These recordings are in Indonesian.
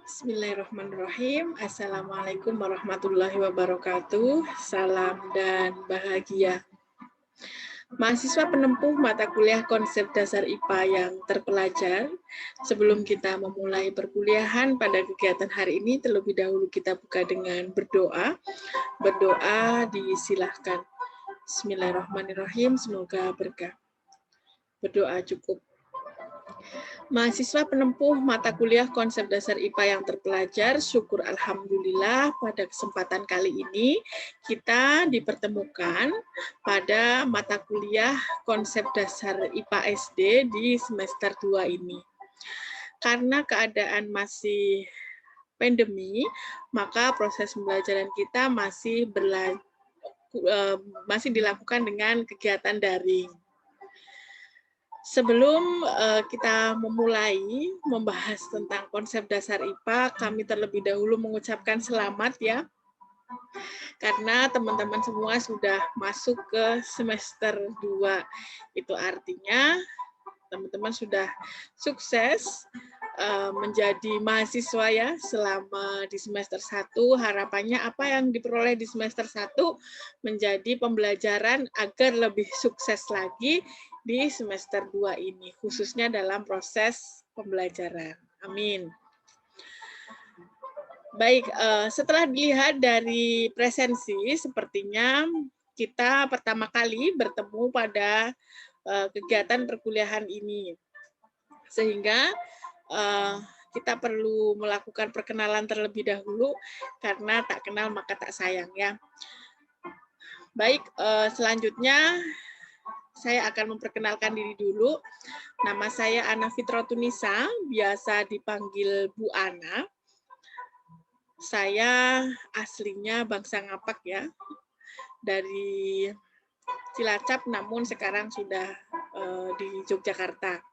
Bismillahirrahmanirrahim. Assalamualaikum warahmatullahi wabarakatuh. Salam dan bahagia. Mahasiswa penempuh mata kuliah konsep dasar IPA yang terpelajar, sebelum kita memulai perkuliahan pada kegiatan hari ini, terlebih dahulu kita buka dengan berdoa. Berdoa disilahkan. Bismillahirrahmanirrahim, semoga berkah. Berdoa cukup. Mahasiswa penempuh mata kuliah konsep dasar IPA yang terpelajar, syukur alhamdulillah pada kesempatan kali ini kita dipertemukan pada mata kuliah konsep dasar IPA SD di semester 2 ini. Karena keadaan masih pandemi, maka proses pembelajaran kita masih dilakukan dengan kegiatan daring. Sebelum kita memulai membahas tentang konsep dasar IPA, kami terlebih dahulu mengucapkan selamat ya, karena teman-teman semua sudah masuk ke semester 2. Itu artinya teman-teman sudah sukses menjadi mahasiswa ya selama di semester 1. Harapannya apa yang diperoleh di semester 1 menjadi pembelajaran agar lebih sukses lagi di semester 2 ini, khususnya dalam proses pembelajaran. Amin. Baik, setelah dilihat dari presensi, sepertinya kita pertama kali bertemu pada kegiatan perkuliahan ini. Sehingga kita perlu melakukan perkenalan terlebih dahulu, karena tak kenal maka tak sayang ya. Baik, selanjutnya saya akan memperkenalkan diri dulu. Nama saya Ana Fitrotunisa, biasa dipanggil Bu Ana. Saya aslinya bangsa Ngapak ya, dari Cilacap, namun sekarang sudah di Yogyakarta.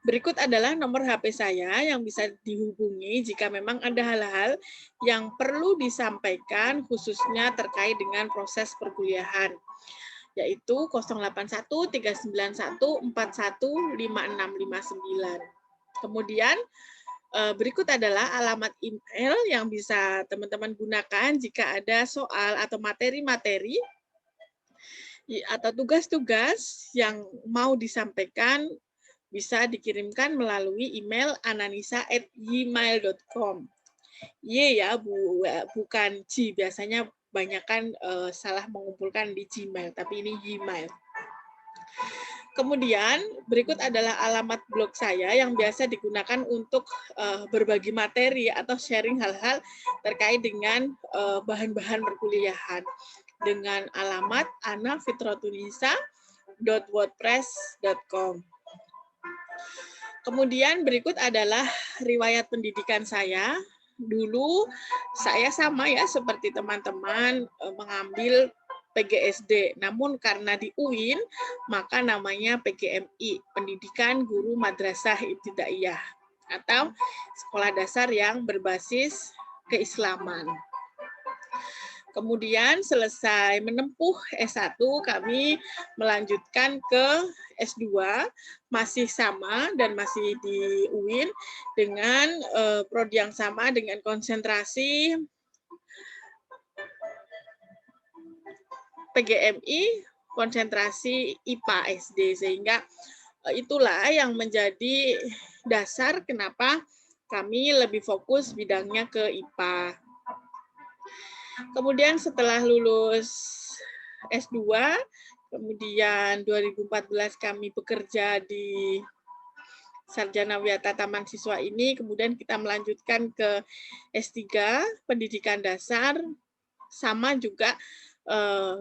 Berikut adalah nomor HP saya yang bisa dihubungi jika memang ada hal-hal yang perlu disampaikan khususnya terkait dengan proses perkuliahan, yaitu 081 391 41 5659. Kemudian berikut adalah alamat email yang bisa teman-teman gunakan jika ada soal atau materi-materi atau tugas-tugas yang mau disampaikan, bisa dikirimkan melalui email ananisa@gmail.com. Y ya, bukan G. Biasanya banyakkan salah mengumpulkan di Gmail, tapi ini Gmail. Kemudian berikut adalah alamat blog saya yang biasa digunakan untuk berbagi materi atau sharing hal-hal terkait dengan bahan-bahan perkuliahan dengan alamat anafitrotunisa.wordpress.com. Kemudian berikut adalah riwayat pendidikan saya. Dulu saya sama ya seperti teman-teman mengambil PGSD, namun karena di UIN maka namanya PGMI, Pendidikan Guru Madrasah Ibtidaiyah atau sekolah dasar yang berbasis keislaman. Kemudian selesai menempuh S1, kami melanjutkan ke S2, masih sama dan masih di UIN dengan prodi yang sama dengan konsentrasi PGMI, konsentrasi IPA SD, sehingga itulah yang menjadi dasar kenapa kami lebih fokus bidangnya ke IPA. Kemudian setelah lulus S2, kemudian 2014 kami bekerja di Sarjana Wiyata Taman Siswa ini, kemudian kita melanjutkan ke S3, Pendidikan Dasar, sama juga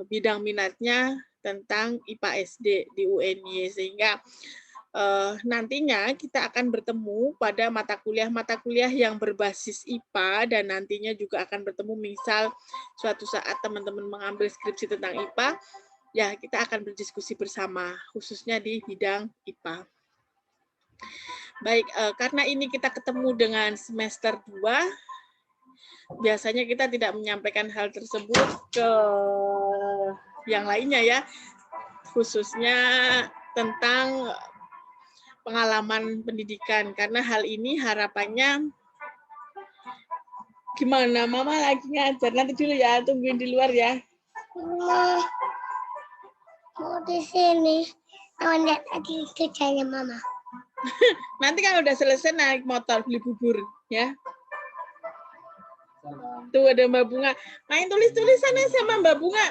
bidang minatnya tentang IPA SD di UNY, sehingga nantinya kita akan bertemu pada mata kuliah yang berbasis IPA, dan nantinya juga akan bertemu misal suatu saat teman-teman mengambil skripsi tentang IPA, ya kita akan berdiskusi bersama, khususnya di bidang IPA. Baik, karena ini kita ketemu dengan semester 2, biasanya kita tidak menyampaikan hal tersebut ke yang lainnya ya, khususnya tentang pengalaman pendidikan, karena hal ini harapannya Gimana? Mama lagi ngajar. Nanti dulu ya, tungguin di luar ya. Mau di sini. Mau lihat lagi kerjanya Mama. Nanti kalau udah selesai naik motor beli bubur ya. Tuh ada Mbak Bunga. Main tulis-tulisan sama Mbak Bunga.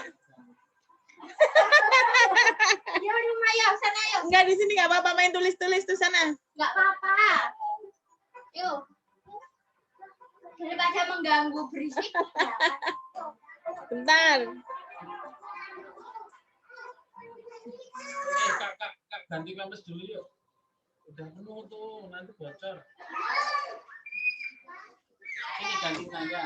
Ya, ayo, sana yuk. Enggak di sini nggak apa-apa main tulis-tulis tuh sana. Nggak apa-apa. Yuk. Daripada mengganggu berisik. Bentar. Kak, ganti kampus dulu yuk. Udah penuh tuh, nanti bocor. Ini ganti tangga.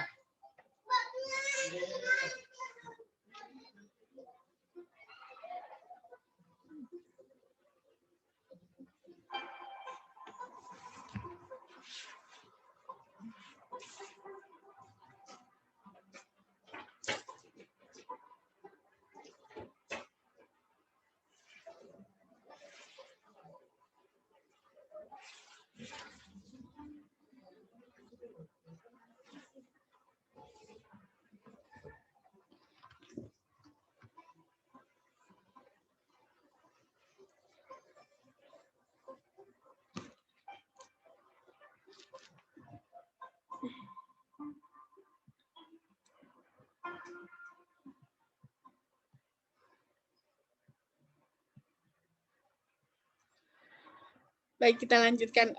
Baik, kita lanjutkan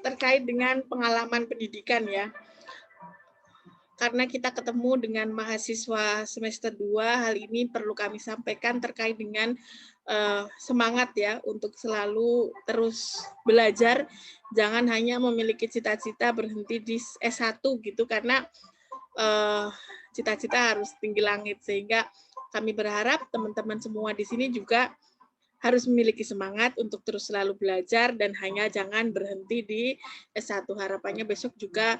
terkait dengan pengalaman pendidikan ya. Karena kita ketemu dengan mahasiswa semester 2, hal ini perlu kami sampaikan terkait dengan semangat ya untuk selalu terus belajar, jangan hanya memiliki cita-cita berhenti di S1 gitu, karena cita-cita harus tinggi langit, sehingga kami berharap teman-teman semua di sini juga harus memiliki semangat untuk terus selalu belajar dan hanya jangan berhenti di S1. Harapannya besok juga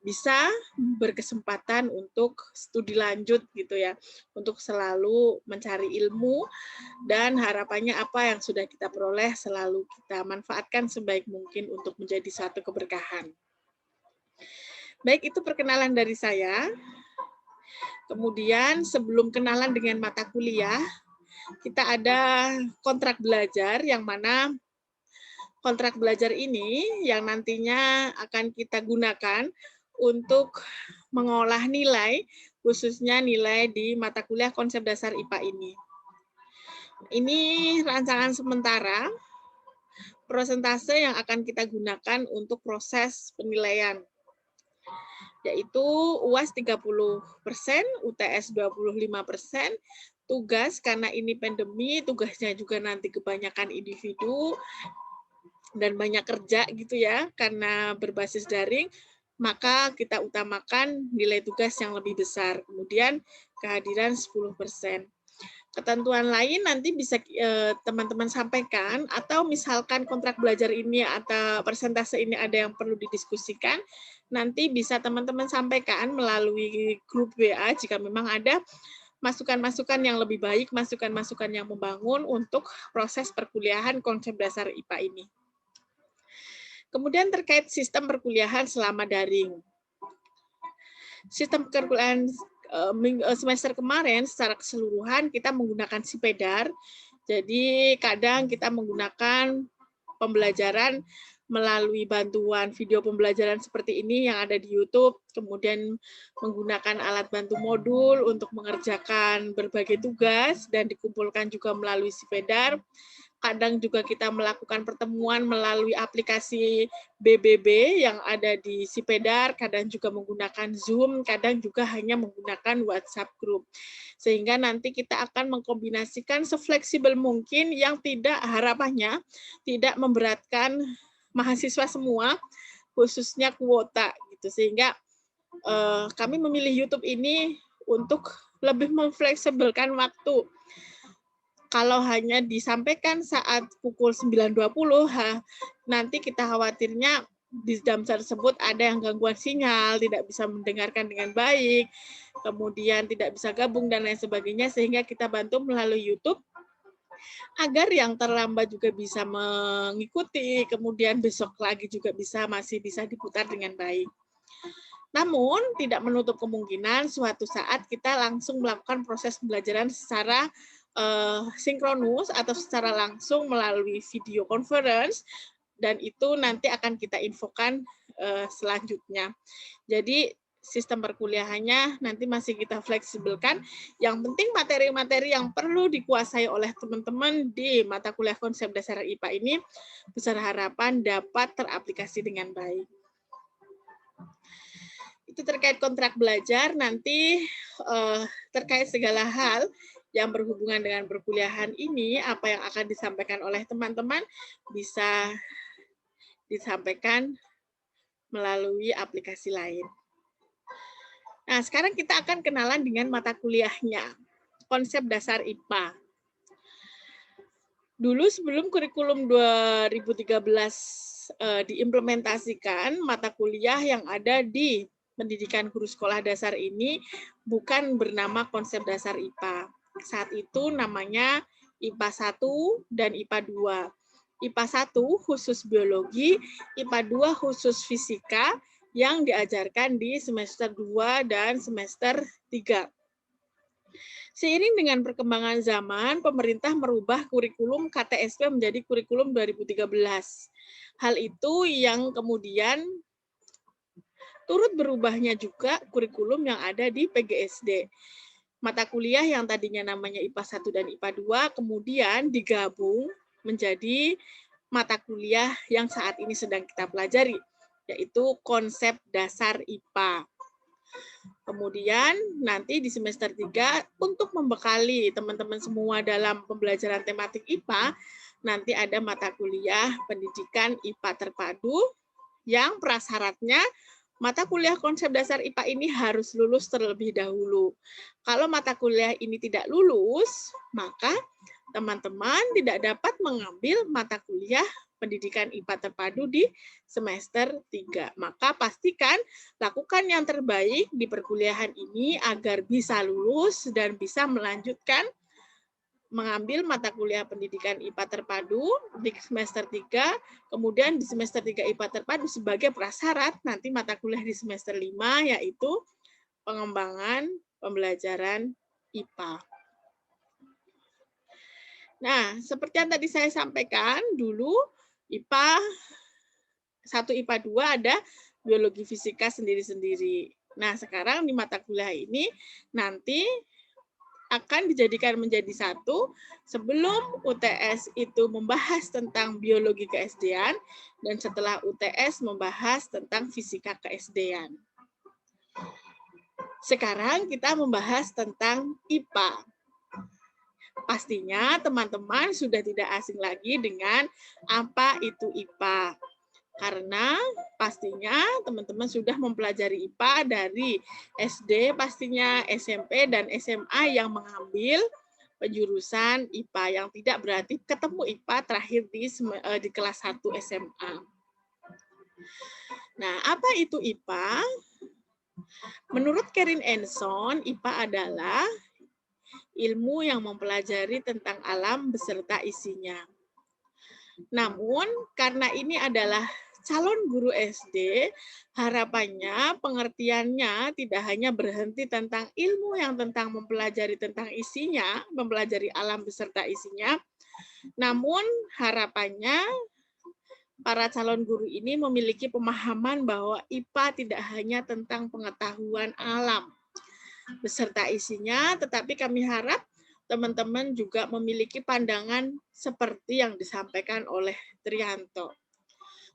bisa berkesempatan untuk studi lanjut gitu ya, untuk selalu mencari ilmu, dan harapannya apa yang sudah kita peroleh selalu kita manfaatkan sebaik mungkin untuk menjadi suatu keberkahan. Baik, itu perkenalan dari saya. Kemudian sebelum kenalan dengan mata kuliah, kita ada kontrak belajar, yang mana kontrak belajar ini yang nantinya akan kita gunakan untuk mengolah nilai, khususnya nilai di mata kuliah konsep dasar IPA ini. Ini rancangan sementara persentase yang akan kita gunakan untuk proses penilaian, yaitu UAS 30%, UTS 25%, tugas karena ini pandemi, tugasnya juga nanti kebanyakan individu dan banyak kerja gitu ya, karena berbasis daring, maka kita utamakan nilai tugas yang lebih besar. Kemudian kehadiran 10%. Ketentuan lain nanti bisa teman-teman sampaikan, atau misalkan kontrak belajar ini atau persentase ini ada yang perlu didiskusikan, nanti bisa teman-teman sampaikan melalui grup WA jika memang ada masukan-masukan yang lebih baik, masukan-masukan yang membangun untuk proses perkuliahan konsep dasar IPA ini. Kemudian terkait sistem perkuliahan selama daring. Sistem perkuliahan semester kemarin secara keseluruhan kita menggunakan Sipedar. Jadi kadang kita menggunakan pembelajaran melalui bantuan video pembelajaran seperti ini yang ada di YouTube, kemudian menggunakan alat bantu modul untuk mengerjakan berbagai tugas dan dikumpulkan juga melalui Sipedar. Kadang juga kita melakukan pertemuan melalui aplikasi BBB yang ada di Sipedar, kadang juga menggunakan Zoom, kadang juga hanya menggunakan WhatsApp group. Sehingga nanti kita akan mengkombinasikan sefleksibel mungkin yang tidak, harapannya tidak memberatkan mahasiswa semua, khususnya kuota gitu. Sehingga kami memilih YouTube ini untuk lebih memfleksibelkan waktu. Kalau hanya disampaikan saat pukul 9.20, nanti kita khawatirnya di jam tersebut ada yang gangguan sinyal, tidak bisa mendengarkan dengan baik, kemudian tidak bisa gabung dan lain sebagainya, sehingga kita bantu melalui YouTube agar yang terlambat juga bisa mengikuti, kemudian besok lagi juga masih bisa diputar dengan baik. Namun, tidak menutup kemungkinan suatu saat kita langsung melakukan proses pembelajaran secara sinkronus atau secara langsung melalui video conference, dan itu nanti akan kita infokan selanjutnya. Jadi, sistem perkuliahannya nanti masih kita fleksibelkan. Yang penting materi-materi yang perlu dikuasai oleh teman-teman di mata kuliah konsep dasar IPA ini besar harapan dapat teraplikasi dengan baik. Itu terkait kontrak belajar, nanti terkait segala hal yang berhubungan dengan perkuliahan ini, apa yang akan disampaikan oleh teman-teman bisa disampaikan melalui aplikasi lain. Nah, sekarang kita akan kenalan dengan mata kuliahnya, konsep dasar IPA. Dulu sebelum kurikulum 2013 diimplementasikan, mata kuliah yang ada di pendidikan guru sekolah dasar ini bukan bernama konsep dasar IPA. Saat itu namanya IPA 1 dan IPA 2. IPA 1 khusus biologi, IPA 2 khusus fisika yang diajarkan di semester 2 dan semester 3. Seiring dengan perkembangan zaman, pemerintah merubah kurikulum KTSP menjadi kurikulum 2013. Hal itu yang kemudian turut berubahnya juga kurikulum yang ada di PGSD. Mata kuliah yang tadinya namanya IPA 1 dan IPA 2 kemudian digabung menjadi mata kuliah yang saat ini sedang kita pelajari, yaitu konsep dasar IPA. Kemudian nanti di semester 3 untuk membekali teman-teman semua dalam pembelajaran tematik IPA, nanti ada mata kuliah pendidikan IPA terpadu yang prasyaratnya mata kuliah konsep dasar IPA ini harus lulus terlebih dahulu. Kalau mata kuliah ini tidak lulus, maka teman-teman tidak dapat mengambil mata kuliah pendidikan IPA terpadu di semester 3. Maka pastikan lakukan yang terbaik di perkuliahan ini agar bisa lulus dan bisa melanjutkan mengambil mata kuliah pendidikan IPA terpadu di semester 3, kemudian di semester 3 IPA terpadu sebagai prasyarat nanti mata kuliah di semester 5 yaitu pengembangan pembelajaran IPA. Nah, seperti yang tadi saya sampaikan dulu, IPA 1, IPA 2 ada biologi fisika sendiri-sendiri. Nah, sekarang di mata kuliah ini nanti akan dijadikan menjadi satu sebelum UTS itu membahas tentang biologi ke-SD-an dan setelah UTS membahas tentang fisika ke-SD-an. Sekarang kita membahas tentang IPA. Pastinya teman-teman sudah tidak asing lagi dengan apa itu IPA. Karena pastinya teman-teman sudah mempelajari IPA dari SD pastinya, SMP dan SMA yang mengambil penjurusan IPA, yang tidak berarti ketemu IPA terakhir di kelas 1 SMA. Nah, apa itu IPA? Menurut Karin Enson, IPA adalah ilmu yang mempelajari tentang alam beserta isinya. Namun, karena ini adalah calon guru SD, harapannya pengertiannya tidak hanya berhenti tentang ilmu yang tentang mempelajari tentang isinya, mempelajari alam beserta isinya, namun harapannya para calon guru ini memiliki pemahaman bahwa IPA tidak hanya tentang pengetahuan alam beserta isinya, tetapi kami harap teman-teman juga memiliki pandangan seperti yang disampaikan oleh Trianto.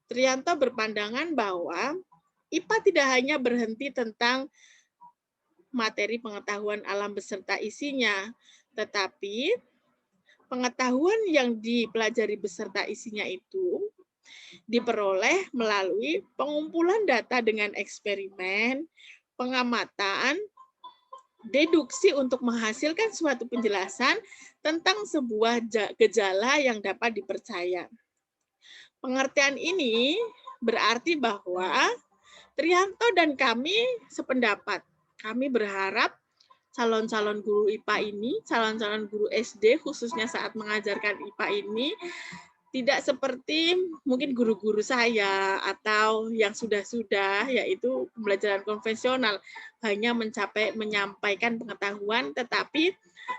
Trianto berpandangan bahwa IPA tidak hanya berhenti tentang materi pengetahuan alam beserta isinya, tetapi pengetahuan yang dipelajari beserta isinya itu diperoleh melalui pengumpulan data dengan eksperimen, pengamatan, deduksi untuk menghasilkan suatu penjelasan tentang sebuah gejala yang dapat dipercaya. Pengertian ini berarti bahwa Trianto dan kami sependapat. Kami berharap calon-calon guru IPA ini, calon-calon guru SD khususnya saat mengajarkan IPA ini Tidak seperti mungkin guru-guru saya atau yang sudah-sudah, yaitu pembelajaran konvensional, hanya menyampaikan pengetahuan, tetapi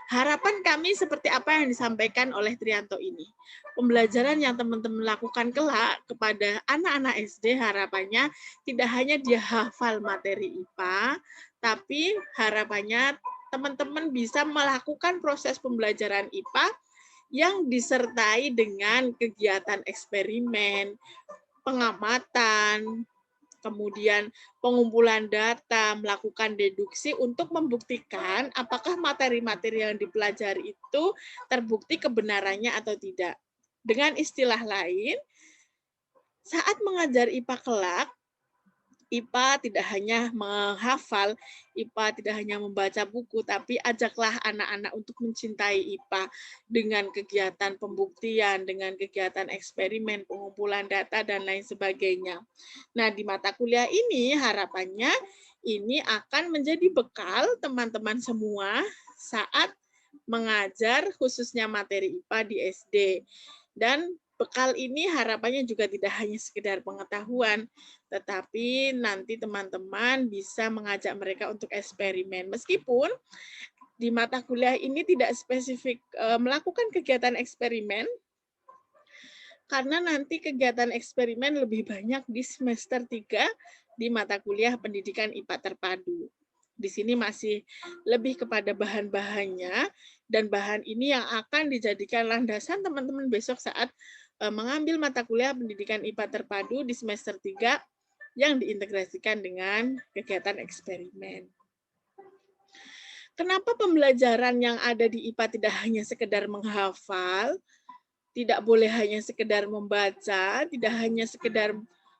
harapan kami seperti apa yang disampaikan oleh Trianto ini. Pembelajaran yang teman-teman lakukan kelak kepada anak-anak SD, harapannya tidak hanya dia hafal materi IPA, tapi harapannya teman-teman bisa melakukan proses pembelajaran IPA yang disertai dengan kegiatan eksperimen, pengamatan, kemudian pengumpulan data, melakukan deduksi untuk membuktikan apakah materi-materi yang dipelajari itu terbukti kebenarannya atau tidak. Dengan istilah lain, saat mengajar IPA kelak, IPA tidak hanya menghafal, IPA tidak hanya membaca buku, tapi ajaklah anak-anak untuk mencintai IPA dengan kegiatan pembuktian, dengan kegiatan eksperimen, pengumpulan data, dan lain sebagainya. Nah, di mata kuliah ini harapannya ini akan menjadi bekal teman-teman semua saat mengajar khususnya materi IPA di SD. Dan bekal ini harapannya juga tidak hanya sekedar pengetahuan, tetapi nanti teman-teman bisa mengajak mereka untuk eksperimen. Meskipun di mata kuliah ini tidak spesifik melakukan kegiatan eksperimen, karena nanti kegiatan eksperimen lebih banyak di semester 3 di mata kuliah pendidikan IPA terpadu. Di sini masih lebih kepada bahan-bahannya, dan bahan ini yang akan dijadikan landasan teman-teman besok saat mengambil mata kuliah pendidikan IPA terpadu di semester 3 yang diintegrasikan dengan kegiatan eksperimen. Kenapa pembelajaran yang ada di IPA tidak hanya sekedar menghafal, tidak boleh hanya sekedar membaca, tidak hanya sekedar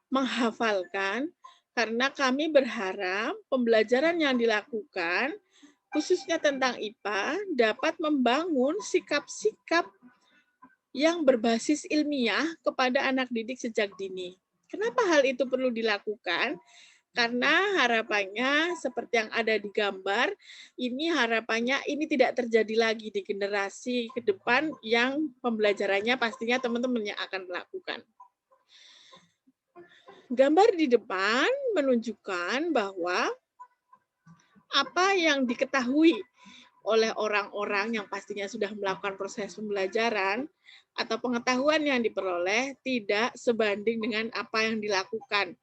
menghafalkan, karena kami berharap pembelajaran yang dilakukan, khususnya tentang IPA, dapat membangun sikap-sikap yang berbasis ilmiah kepada anak didik sejak dini. Kenapa hal itu perlu dilakukan? Karena harapannya seperti yang ada di gambar, ini harapannya ini tidak terjadi lagi di generasi ke depan yang pembelajarannya pastinya teman-teman yang akan melakukan. Gambar di depan menunjukkan bahwa apa yang diketahui oleh orang-orang yang pastinya sudah melakukan proses pembelajaran atau pengetahuan yang diperoleh tidak sebanding dengan apa yang dilakukan.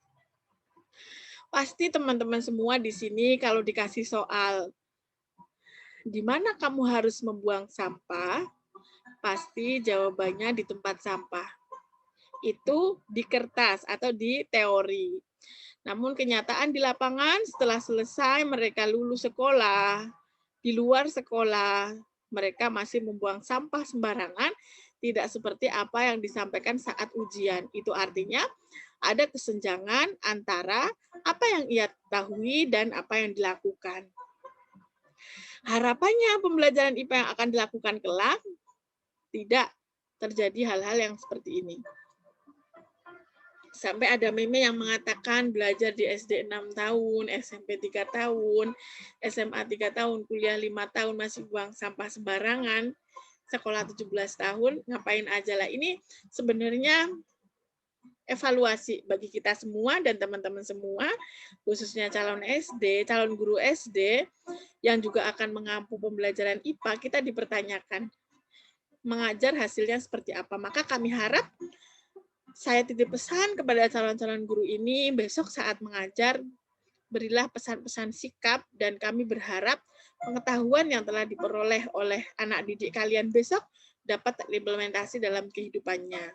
Pasti teman-teman semua di sini kalau dikasih soal, di mana kamu harus membuang sampah, pasti jawabannya di tempat sampah. Itu di kertas atau di teori. Namun kenyataan di lapangan setelah selesai mereka lulus sekolah, di luar sekolah, mereka masih membuang sampah sembarangan, tidak seperti apa yang disampaikan saat ujian. Itu artinya ada kesenjangan antara apa yang ia ketahui dan apa yang dilakukan. Harapannya pembelajaran IPA yang akan dilakukan kelak tidak terjadi hal-hal yang seperti ini. Sampai ada meme yang mengatakan belajar di SD 6 tahun, SMP 3 tahun, SMA 3 tahun, kuliah 5 tahun masih buang sampah sembarangan, sekolah 17 tahun, ngapain aja lah. Ini sebenarnya evaluasi bagi kita semua dan teman-teman semua, khususnya calon SD, calon guru SD, yang juga akan mengampu pembelajaran IPA, kita dipertanyakan, mengajar hasilnya seperti apa. Maka kami harap, saya titip pesan kepada calon-calon guru ini, besok saat mengajar, berilah pesan-pesan sikap, dan kami berharap pengetahuan yang telah diperoleh oleh anak didik kalian besok dapat terimplementasi dalam kehidupannya.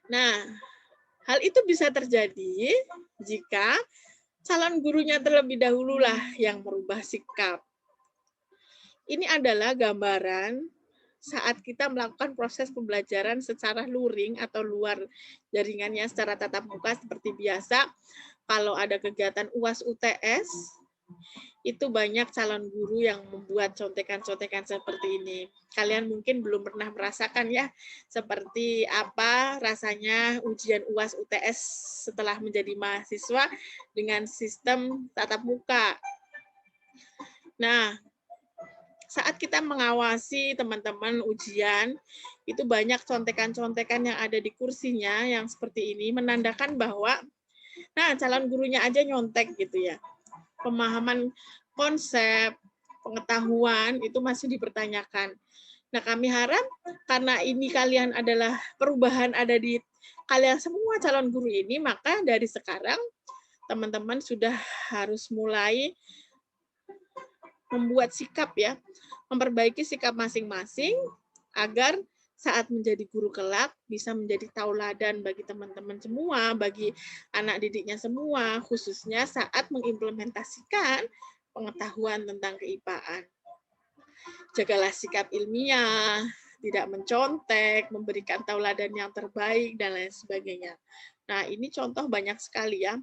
Nah, hal itu bisa terjadi jika calon gurunya terlebih dahululah yang merubah sikap. Ini adalah gambaran saat kita melakukan proses pembelajaran secara luring atau luar jaringannya secara tatap muka seperti biasa. Kalau ada kegiatan UAS UTS, itu banyak calon guru yang membuat contekan-contekan seperti ini. Kalian mungkin belum pernah merasakan ya, seperti apa rasanya ujian UAS UTS setelah menjadi mahasiswa dengan sistem tatap muka. Nah, saat kita mengawasi teman-teman ujian, itu banyak contekan-contekan yang ada di kursinya yang seperti ini, menandakan bahwa, nah calon gurunya aja nyontek gitu ya. Pemahaman konsep, pengetahuan itu masih dipertanyakan. Nah, kami harap karena ini kalian adalah perubahan ada di kalian semua calon guru ini, maka dari sekarang teman-teman sudah harus mulai membuat sikap ya, memperbaiki sikap masing-masing agar saat menjadi guru kelak bisa menjadi tauladan bagi teman-teman semua, bagi anak didiknya semua, khususnya saat mengimplementasikan pengetahuan tentang keIPA-an. Jagalah sikap ilmiah, tidak mencontek, memberikan tauladan yang terbaik, dan lain sebagainya. Nah, ini contoh banyak sekali ya.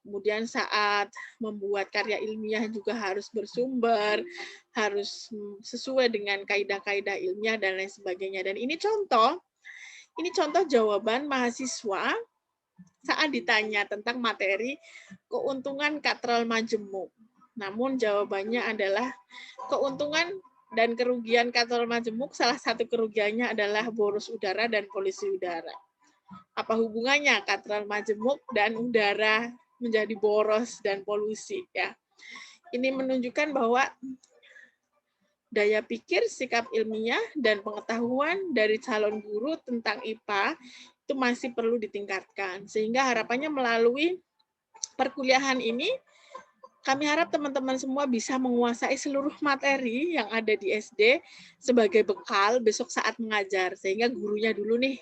Kemudian saat membuat karya ilmiah juga harus bersumber, harus sesuai dengan kaidah-kaidah ilmiah dan lain sebagainya. Dan ini contoh jawaban mahasiswa saat ditanya tentang materi keuntungan katral majemuk. Namun jawabannya adalah keuntungan dan kerugian katral majemuk, salah satu kerugiannya adalah boros udara dan polusi udara. Apa hubungannya katral majemuk dan udara menjadi boros dan polusi ya. Ini menunjukkan bahwa daya pikir, sikap ilmiah, dan pengetahuan dari calon guru tentang IPA itu masih perlu ditingkatkan. Sehingga harapannya melalui perkuliahan ini, kami harap teman-teman semua bisa menguasai seluruh materi yang ada di SD sebagai bekal besok saat mengajar. Sehingga gurunya dulu nih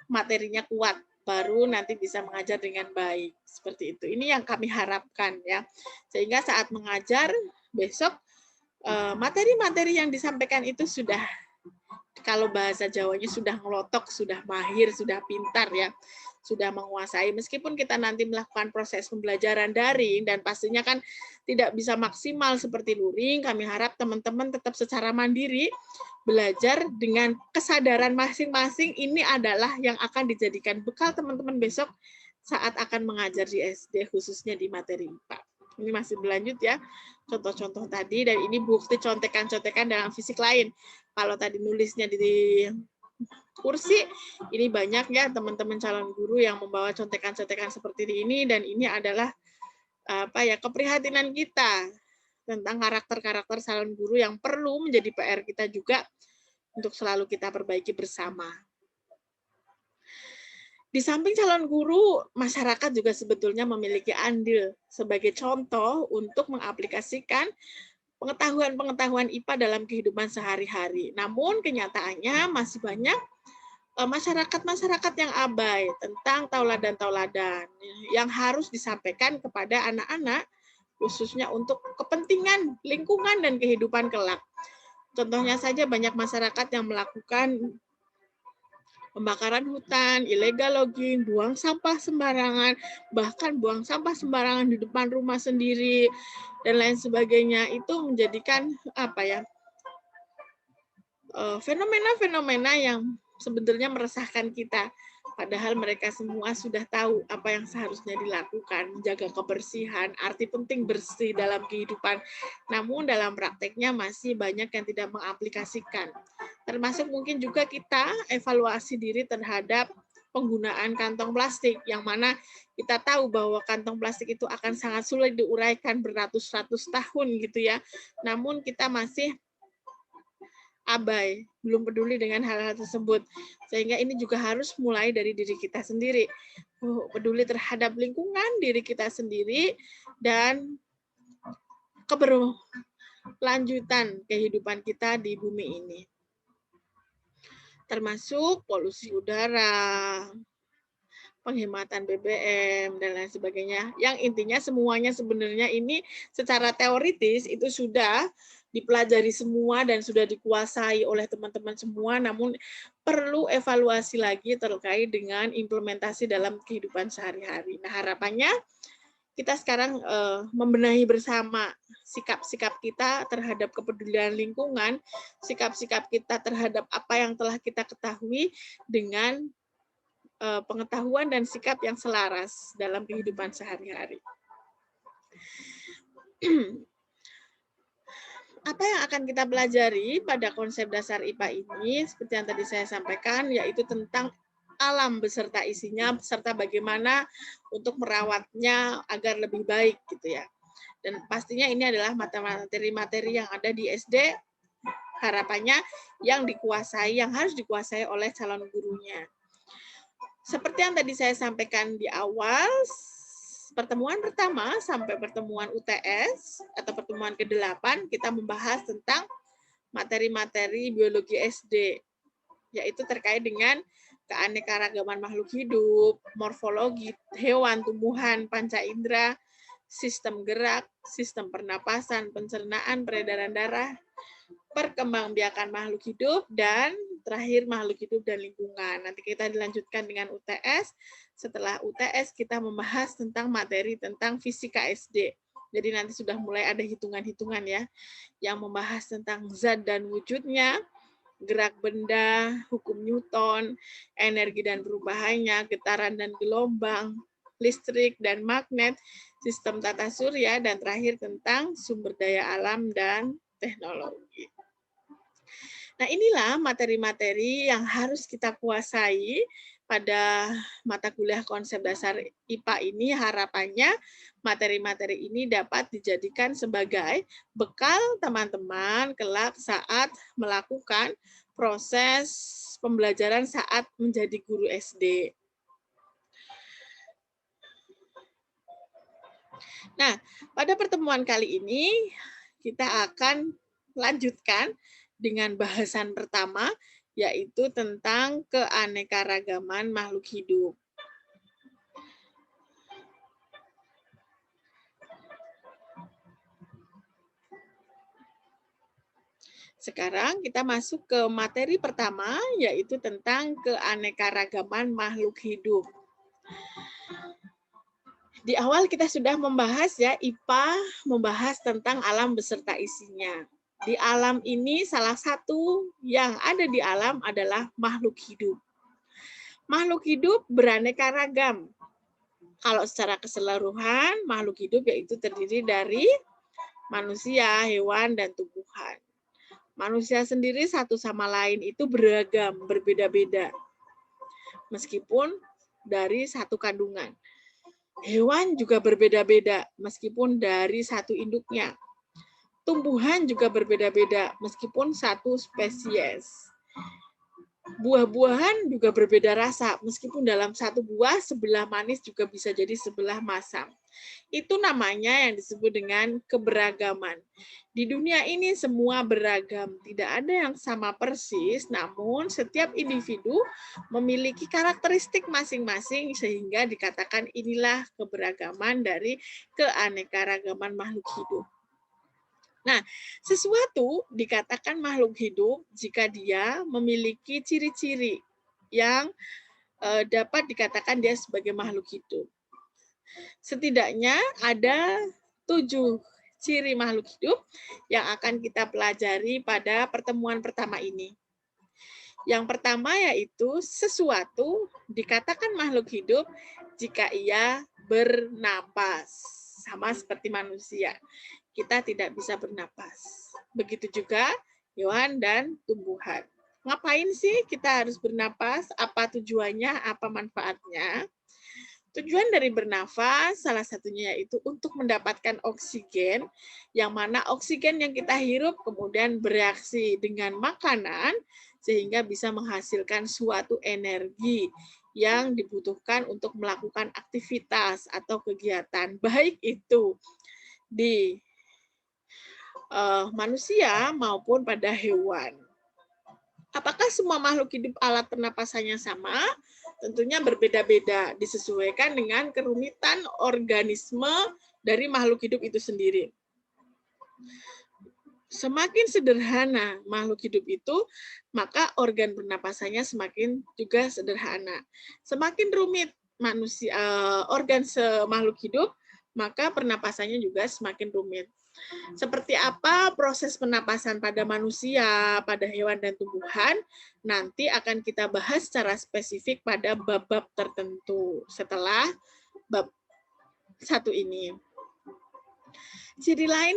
materinya kuat, baru nanti bisa mengajar dengan baik. Seperti itu. Ini yang kami harapkan ya. Sehingga saat mengajar besok materi-materi yang disampaikan itu sudah, kalau bahasa Jawanya sudah ngelotok, sudah mahir, sudah pintar ya, sudah menguasai. Meskipun kita nanti melakukan proses pembelajaran daring dan pastinya kan tidak bisa maksimal seperti luring, kami harap teman-teman tetap secara mandiri belajar dengan kesadaran masing-masing. Ini adalah yang akan dijadikan bekal teman-teman besok saat akan mengajar di SD, khususnya di materi IPA. Ini masih berlanjut ya, contoh-contoh tadi, dan ini bukti contekan-contekan dalam fisik lain. Kalau tadi nulisnya di kursi, ini banyak ya teman-teman calon guru yang membawa contekan-contekan seperti ini, dan ini adalah keprihatinan kita tentang karakter-karakter calon guru yang perlu menjadi PR kita juga untuk selalu kita perbaiki bersama. Di samping calon guru, masyarakat juga sebetulnya memiliki andil sebagai contoh untuk mengaplikasikan pengetahuan-pengetahuan IPA dalam kehidupan sehari-hari. Namun kenyataannya masih banyak masyarakat-masyarakat yang abai tentang tauladan-tauladan yang harus disampaikan kepada anak-anak, khususnya untuk kepentingan lingkungan dan kehidupan kelak. Contohnya saja banyak masyarakat yang melakukan pembakaran hutan, illegal logging, buang sampah sembarangan, bahkan buang sampah sembarangan di depan rumah sendiri, dan lain sebagainya. Itu menjadikan fenomena-fenomena yang sebenarnya meresahkan kita. Padahal mereka semua sudah tahu apa yang seharusnya dilakukan, menjaga kebersihan, arti penting bersih dalam kehidupan. Namun dalam prakteknya masih banyak yang tidak mengaplikasikan. Termasuk mungkin juga kita evaluasi diri terhadap penggunaan kantong plastik, yang mana kita tahu bahwa kantong plastik itu akan sangat sulit diuraikan beratus-ratus tahun gitu ya. Namun kita masih abai, belum peduli dengan hal-hal tersebut. Sehingga ini juga harus mulai dari diri kita sendiri. Peduli terhadap lingkungan, diri kita sendiri, dan keberlanjutan kehidupan kita di bumi ini. Termasuk polusi udara, penghematan BBM, dan lain sebagainya. Yang intinya semuanya sebenarnya ini secara teoritis itu sudah dipelajari semua dan sudah dikuasai oleh teman-teman semua, namun perlu evaluasi lagi terkait dengan implementasi dalam kehidupan sehari-hari. Nah, harapannya kita sekarang membenahi bersama sikap-sikap kita terhadap kepedulian lingkungan, sikap-sikap kita terhadap apa yang telah kita ketahui dengan pengetahuan dan sikap yang selaras dalam kehidupan sehari-hari. apa yang akan kita pelajari pada konsep dasar IPA ini, seperti yang tadi saya sampaikan, yaitu tentang alam beserta isinya, serta bagaimana untuk merawatnya agar lebih baik gitu ya. Dan pastinya ini adalah materi-materi yang ada di SD, harapannya yang dikuasai, yang harus dikuasai oleh calon gurunya. Seperti yang tadi saya sampaikan di awal, pertemuan pertama sampai pertemuan UTS atau pertemuan ke-8 kita membahas tentang materi-materi biologi SD, yaitu terkait dengan keanekaragaman makhluk hidup, morfologi hewan, tumbuhan, panca indera, sistem gerak, sistem pernapasan, pencernaan, peredaran darah, perkembangbiakan makhluk hidup, dan terakhir makhluk hidup dan lingkungan. Nanti kita dilanjutkan dengan UTS. Setelah UTS kita membahas tentang materi tentang fisika SD. Jadi nanti sudah mulai ada hitungan-hitungan ya, yang membahas tentang zat dan wujudnya, gerak benda, hukum Newton, energi dan perubahannya, getaran dan gelombang, listrik dan magnet, sistem tata surya, dan terakhir tentang sumber daya alam dan teknologi. Nah, inilah materi-materi yang harus kita kuasai pada mata kuliah konsep dasar IPA ini. Harapannya materi-materi ini dapat dijadikan sebagai bekal teman-teman kelak saat melakukan proses pembelajaran saat menjadi guru SD. Nah, pada pertemuan kali ini kita akan lanjutkan dengan bahasan pertama, yaitu tentang keanekaragaman makhluk hidup. Sekarang kita masuk ke materi pertama, yaitu tentang keanekaragaman makhluk hidup. Di awal kita sudah membahas ya, IPA membahas tentang alam beserta isinya. Di alam ini salah satu yang ada di alam adalah makhluk hidup. Makhluk hidup beraneka ragam. Kalau secara keseluruhan, makhluk hidup yaitu terdiri dari manusia, hewan, dan tumbuhan. Manusia sendiri satu sama lain itu beragam, berbeda-beda. Meskipun dari satu kandungan. Hewan juga berbeda-beda, meskipun dari satu induknya. Tumbuhan juga berbeda-beda, meskipun satu spesies. Buah-buahan juga berbeda rasa, meskipun dalam satu buah sebelah manis juga bisa jadi sebelah masam. Itu namanya yang disebut dengan keberagaman. Di dunia ini semua beragam, tidak ada yang sama persis, namun setiap individu memiliki karakteristik masing-masing sehingga dikatakan inilah keberagaman dari keanekaragaman makhluk hidup. Nah, sesuatu dikatakan makhluk hidup jika dia memiliki ciri-ciri yang dapat dikatakan dia sebagai makhluk hidup. Setidaknya ada 7 ciri makhluk hidup yang akan kita pelajari pada pertemuan pertama ini. Yang pertama yaitu sesuatu dikatakan makhluk hidup jika ia bernapas. Sama seperti manusia. Kita tidak bisa bernapas. Begitu juga hewan dan tumbuhan. Ngapain sih kita harus bernapas? Apa tujuannya? Apa manfaatnya? Tujuan dari bernafas salah satunya yaitu untuk mendapatkan oksigen, yang mana oksigen yang kita hirup kemudian bereaksi dengan makanan sehingga bisa menghasilkan suatu energi yang dibutuhkan untuk melakukan aktivitas atau kegiatan, baik itu di manusia maupun pada hewan. Apakah semua makhluk hidup alat pernapasannya sama? Tentunya berbeda-beda, disesuaikan dengan kerumitan organisme dari makhluk hidup itu sendiri. Semakin sederhana makhluk hidup itu, maka organ pernapasannya semakin juga sederhana. Semakin rumit manusia organ makhluk hidup, maka pernapasannya juga semakin rumit. Seperti apa proses pernapasan pada manusia, pada hewan dan tumbuhan, nanti akan kita bahas secara spesifik pada bab-bab tertentu setelah bab 1 ini. Ciri lain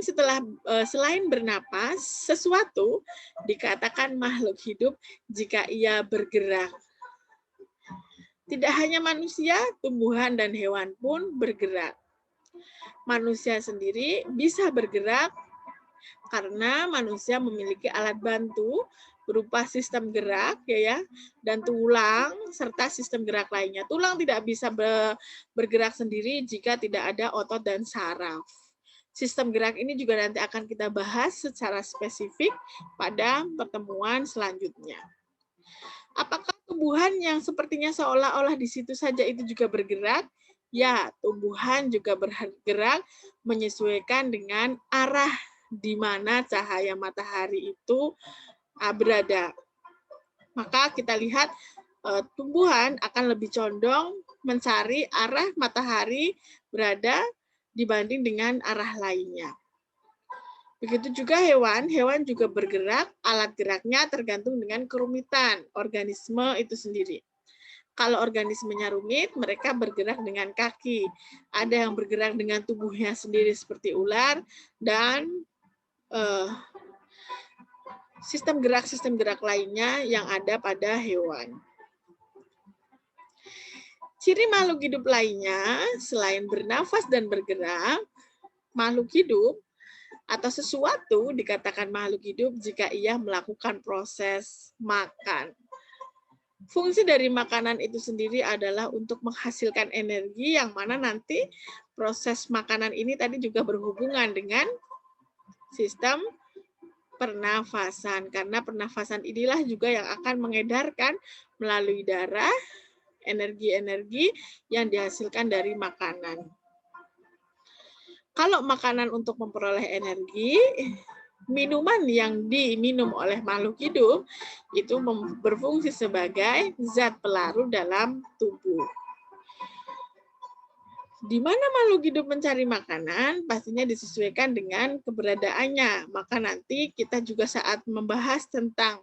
selain bernapas, sesuatu dikatakan makhluk hidup jika ia bergerak. Tidak hanya manusia, tumbuhan dan hewan pun bergerak. Manusia sendiri bisa bergerak karena manusia memiliki alat bantu berupa sistem gerak dan tulang serta sistem gerak lainnya. Tulang tidak bisa bergerak sendiri jika tidak ada otot dan saraf. Sistem gerak ini juga nanti akan kita bahas secara spesifik pada pertemuan selanjutnya. Apakah tumbuhan yang sepertinya seolah-olah di situ saja itu juga bergerak? Ya, tumbuhan juga bergerak menyesuaikan dengan arah di mana cahaya matahari itu berada. Maka kita lihat tumbuhan akan lebih condong mencari arah matahari berada dibanding dengan arah lainnya. Begitu juga hewan juga bergerak, alat geraknya tergantung dengan kerumitan organisme itu sendiri. Kalau organismenya rumit, mereka bergerak dengan kaki. Ada yang bergerak dengan tubuhnya sendiri seperti ular, dan sistem gerak lainnya yang ada pada hewan. Ciri makhluk hidup lainnya, selain bernafas dan bergerak, makhluk hidup atau sesuatu dikatakan makhluk hidup jika ia melakukan proses makan. Fungsi dari makanan itu sendiri adalah untuk menghasilkan energi, yang mana nanti proses makanan ini tadi juga berhubungan dengan sistem pernafasan, karena pernafasan inilah juga yang akan mengedarkan melalui darah energi-energi yang dihasilkan dari makanan. Kalau makanan untuk memperoleh energi, minuman yang diminum oleh makhluk hidup itu berfungsi sebagai zat pelarut dalam tubuh. Di mana makhluk hidup mencari makanan, pastinya disesuaikan dengan keberadaannya. Maka nanti kita juga saat membahas tentang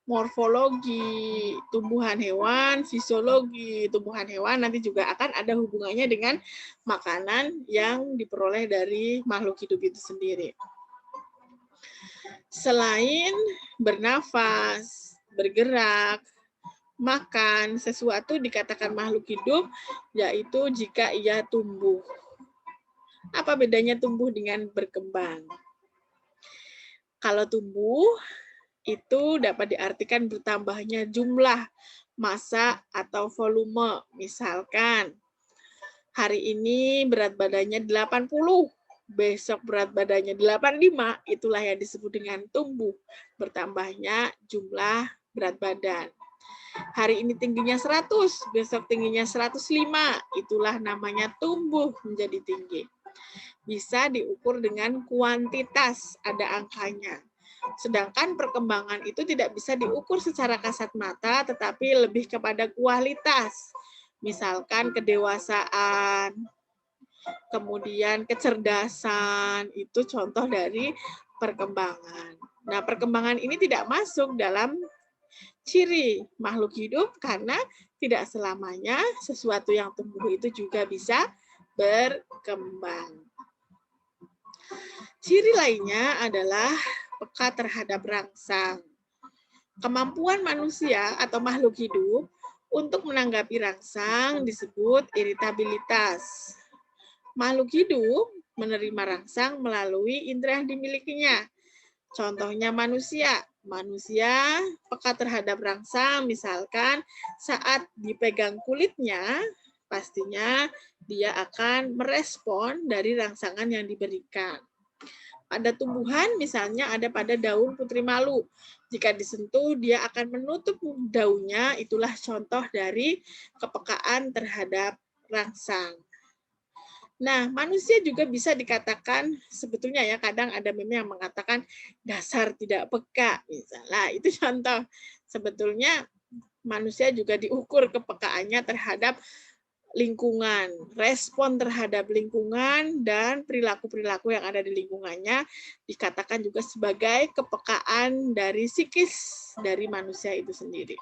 morfologi tumbuhan hewan, fisiologi tumbuhan hewan, nanti juga akan ada hubungannya dengan makanan yang diperoleh dari makhluk hidup itu sendiri. Selain bernafas, bergerak, makan, sesuatu dikatakan makhluk hidup, yaitu jika ia tumbuh. Apa bedanya tumbuh dengan berkembang? Kalau tumbuh, itu dapat diartikan bertambahnya jumlah, massa, atau volume. Misalkan, hari ini berat badannya 80, besok berat badannya 85, itulah yang disebut dengan tumbuh, bertambahnya jumlah berat badan. Hari ini tingginya 100, besok tingginya 105, itulah namanya tumbuh menjadi tinggi. Bisa diukur dengan kuantitas, ada angkanya. Sedangkan perkembangan itu tidak bisa diukur secara kasat mata, tetapi lebih kepada kualitas. Misalkan kedewasaan, kemudian kecerdasan, itu contoh dari perkembangan. Nah, perkembangan ini tidak masuk dalam ciri makhluk hidup karena tidak selamanya sesuatu yang tumbuh itu juga bisa berkembang. Ciri lainnya adalah peka terhadap rangsang. Kemampuan manusia atau makhluk hidup untuk menanggapi rangsang disebut iritabilitas. Makhluk hidup menerima rangsang melalui indera yang dimilikinya. Contohnya manusia. Manusia peka terhadap rangsang, misalkan saat dipegang kulitnya, pastinya dia akan merespon dari rangsangan yang diberikan. Pada tumbuhan, misalnya ada pada daun putri malu. Jika disentuh, dia akan menutup daunnya. Itulah contoh dari kepekaan terhadap rangsang. Nah, manusia juga bisa dikatakan, sebetulnya ya kadang ada meme yang mengatakan dasar tidak peka. Misalnya, itu contoh. Sebetulnya manusia juga diukur kepekaannya terhadap lingkungan, respon terhadap lingkungan dan perilaku-perilaku yang ada di lingkungannya dikatakan juga sebagai kepekaan dari psikis dari manusia itu sendiri.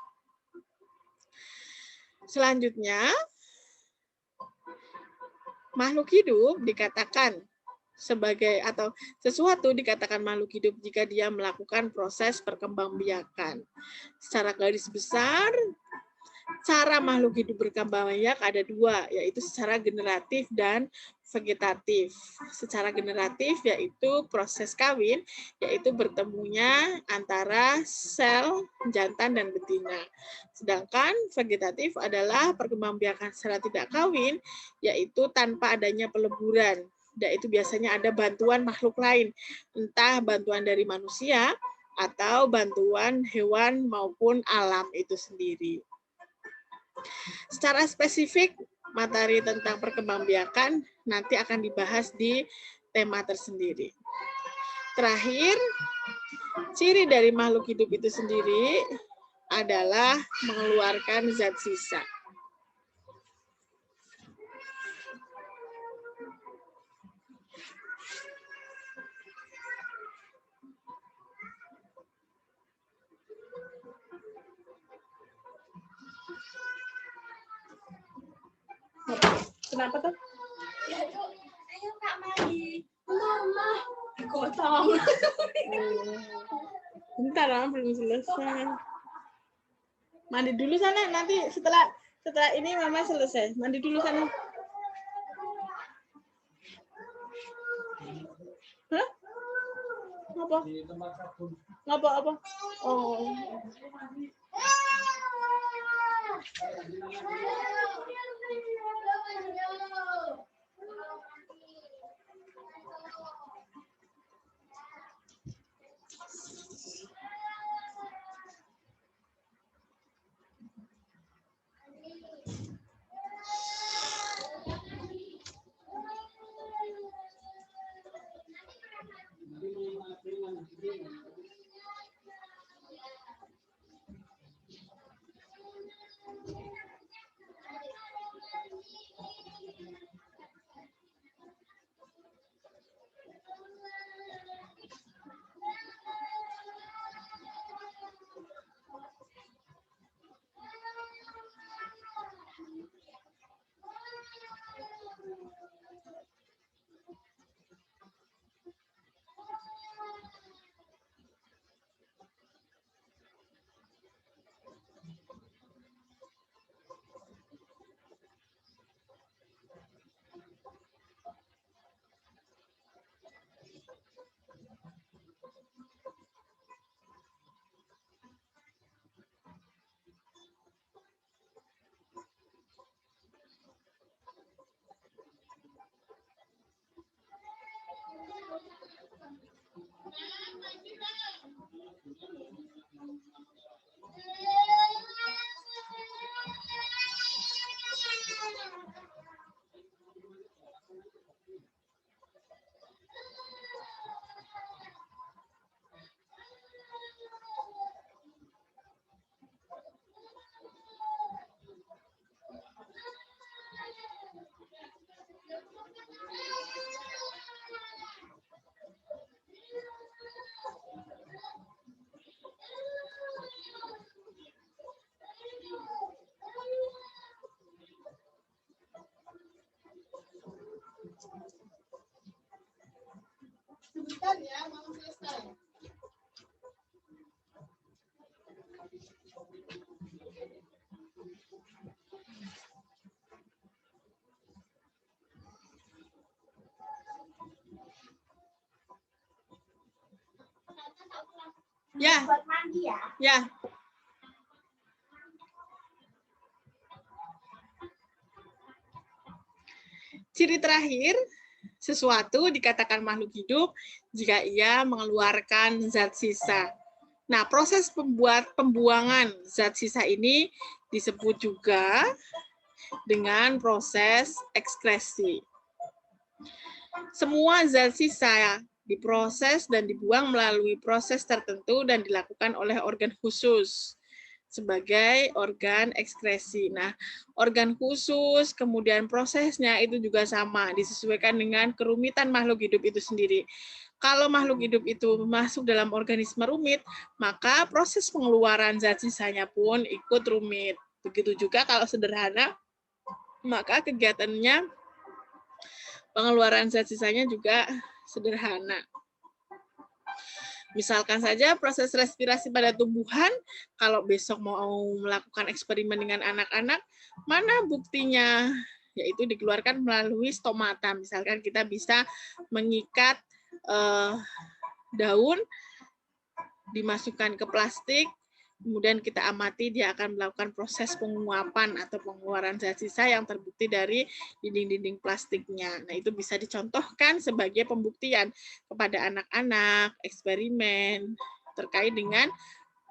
Selanjutnya, makhluk hidup dikatakan sebagai atau sesuatu dikatakan makhluk hidup jika dia melakukan proses perkembangbiakan. Secara garis besar, cara makhluk hidup berkembang biak ada dua, yaitu secara generatif dan vegetatif. Secara generatif yaitu proses kawin, yaitu bertemunya antara sel jantan dan betina. Sedangkan vegetatif adalah perkembangbiakan secara tidak kawin, yaitu tanpa adanya peleburan. Yaitu biasanya ada bantuan makhluk lain, entah bantuan dari manusia atau bantuan hewan maupun alam itu sendiri. Secara spesifik, materi tentang perkembangbiakan nanti akan dibahas di tema tersendiri. Terakhir, ciri dari makhluk hidup itu sendiri adalah mengeluarkan zat sisa. Kenapa tuh? Ayo Kak mandi. Mama, digotong. Bentar, Mama belum selesai. Mandi dulu sana, nanti setelah ini Mama selesai. Mandi dulu sana. Hah? Ngapa? Di tempat sabun. Ngapa apa? Oh. Sebentar ya, mau selesai. Ya, Buat mandi ya. ya. Ciri terakhir, sesuatu dikatakan makhluk hidup jika ia mengeluarkan zat sisa. Nah, proses pembuangan zat sisa ini disebut juga dengan proses ekskresi. Semua zat sisa diproses dan dibuang melalui proses tertentu dan dilakukan oleh organ khusus sebagai organ ekskresi. Nah, organ khusus, kemudian prosesnya itu juga sama, disesuaikan dengan kerumitan makhluk hidup itu sendiri. Kalau makhluk hidup itu masuk dalam organisme rumit, maka proses pengeluaran zat sisanya pun ikut rumit. Begitu juga kalau sederhana, maka kegiatannya Pengeluaran zat sisanya juga sederhana. Misalkan saja proses respirasi pada tumbuhan, kalau besok mau melakukan eksperimen dengan anak-anak, mana buktinya? Yaitu dikeluarkan melalui stomata. Misalkan kita bisa mengikat daun, dimasukkan ke plastik, kemudian kita amati dia akan melakukan proses penguapan atau pengeluaran zat sisa yang terbukti dari dinding-dinding plastiknya. Nah, itu bisa dicontohkan sebagai pembuktian kepada anak-anak, eksperimen terkait dengan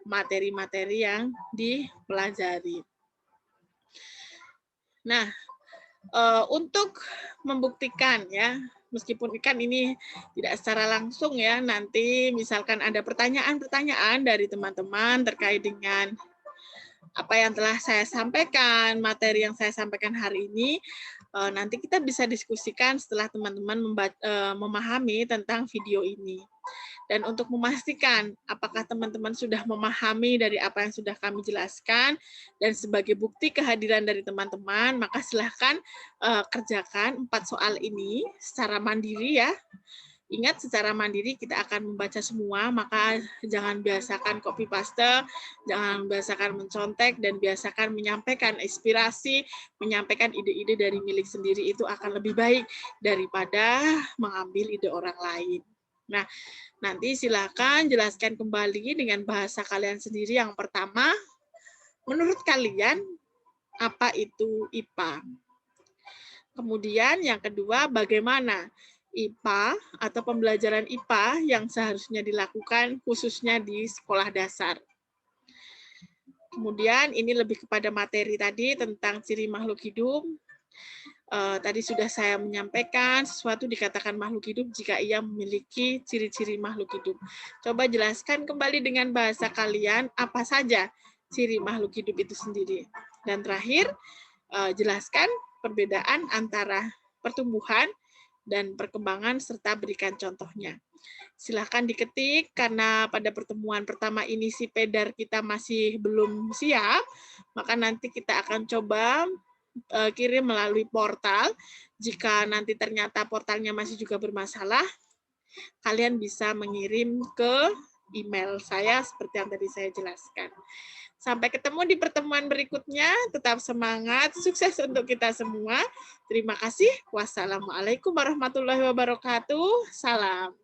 materi-materi yang dipelajari. Nah, untuk membuktikan ya, meskipun kan ini tidak secara langsung ya, nanti misalkan ada pertanyaan-pertanyaan dari teman-teman terkait dengan apa yang telah saya sampaikan, materi yang saya sampaikan hari ini, nanti kita bisa diskusikan setelah teman-teman memahami tentang video ini. Dan untuk memastikan apakah teman-teman sudah memahami dari apa yang sudah kami jelaskan, dan sebagai bukti kehadiran dari teman-teman, maka silahkan kerjakan 4 soal ini secara mandiri ya. Ingat, secara mandiri kita akan membaca semua, maka jangan biasakan copy paste, jangan biasakan mencontek, dan biasakan menyampaikan inspirasi, menyampaikan ide-ide dari milik sendiri, itu akan lebih baik daripada mengambil ide orang lain. Nah, nanti silakan jelaskan kembali dengan bahasa kalian sendiri. Yang pertama, menurut kalian apa itu IPA? Kemudian yang kedua, bagaimana IPA atau pembelajaran IPA yang seharusnya dilakukan khususnya di sekolah dasar. Kemudian ini lebih kepada materi tadi tentang ciri makhluk hidup. Tadi sudah saya menyampaikan sesuatu dikatakan makhluk hidup jika ia memiliki ciri-ciri makhluk hidup. Coba jelaskan kembali dengan bahasa kalian apa saja ciri makhluk hidup itu sendiri. Dan terakhir, jelaskan perbedaan antara pertumbuhan dan perkembangan serta berikan contohnya. Silahkan diketik karena pada pertemuan pertama ini si pedar kita masih belum siap, maka nanti kita akan coba kirim melalui portal. Jika nanti ternyata portalnya masih juga bermasalah, kalian bisa mengirim ke email saya seperti yang tadi saya jelaskan. Sampai ketemu di pertemuan berikutnya. Tetap semangat, sukses untuk kita semua. Terima kasih. Wassalamualaikum warahmatullahi wabarakatuh. Salam.